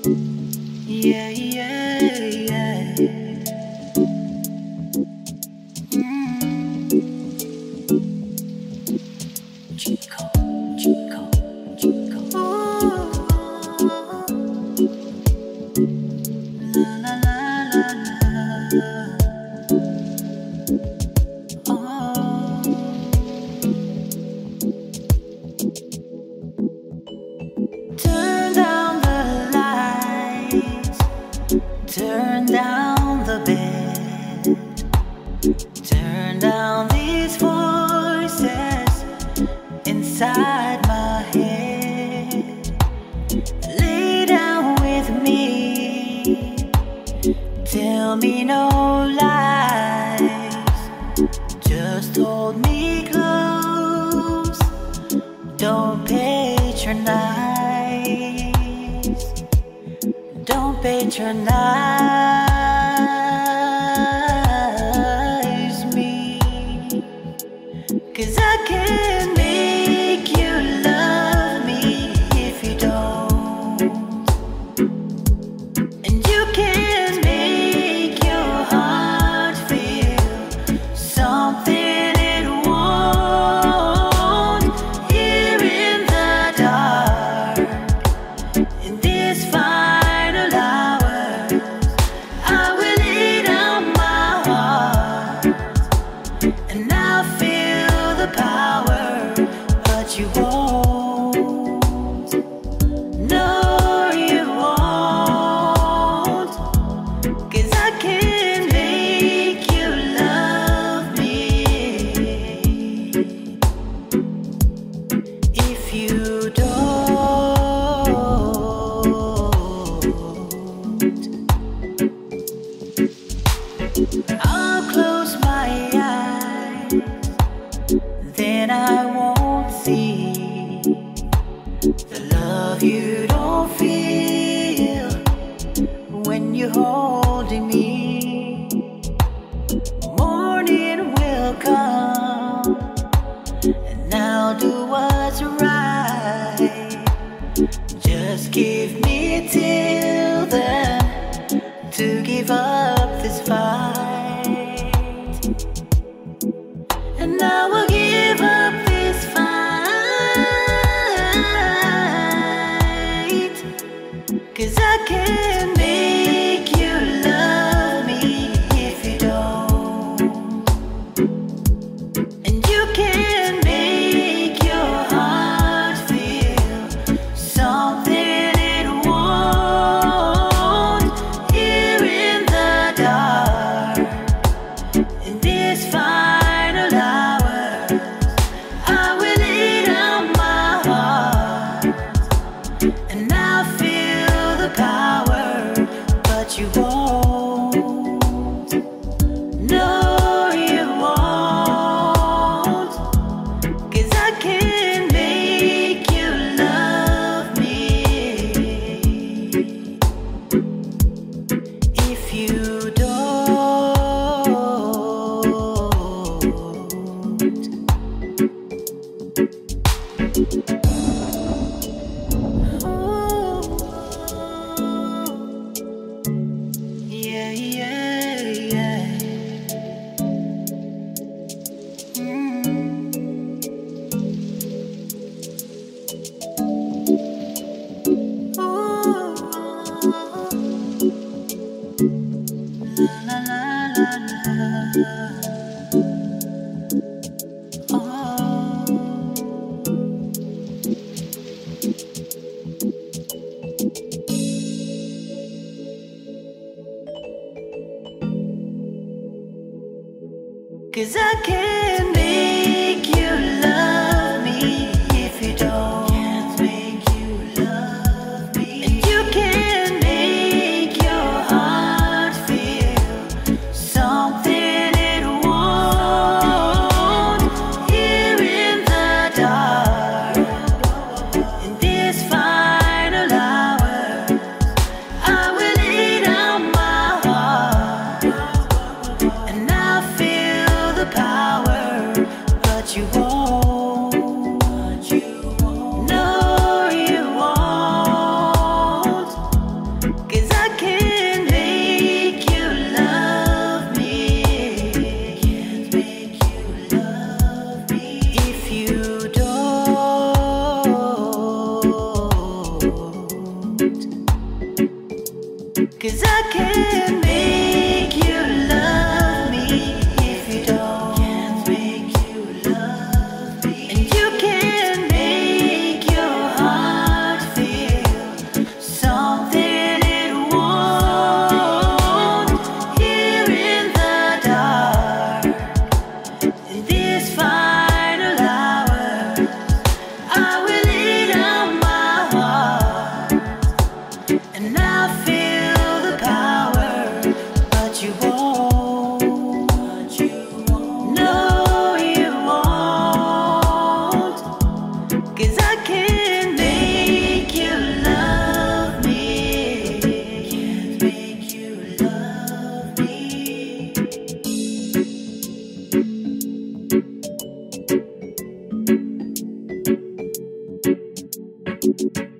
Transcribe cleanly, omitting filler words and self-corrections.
Yeah, yeah, yeah. Chico, Chico, Chico. La la la la la. Oh. Turn down the lights, turn down the bed, turn down these voices inside my head. Lay down with me, tell me no lies, just hold me close, don't patronize, don't patronize me, 'cause I can't make you love me if you don't, and you can't make your heart feel something it won't. Here in the dark, in this final hour, I will lay down my heart, and I'll feel the power, but you won't. No, you won't, 'cause I can't make you love me if you don't. I'll close my eyes, then I won't see the love you don't feel when you're holding me. Morning will come, and I'll do what's right. Just give me till then to give up this fight, and I will give up this fight, 'cause I can't make you love me if you don't, and you can't make your heart feel something it won't. Here in the dark, in this final hour, I will lay down my heart, and I'll feel the power, but you won't. No, you won't, 'cause I can't make you love me if you don't. Ooh. Yeah, yeah, yeah. Ooh. La la la la la. Oh. 'Cause I can't make you love me if you don't. Can't make you love me, and you can't make your heart feel something it won't. Here in the dark, in this final hour, I will lay down my heart, and I'll feel the power, you.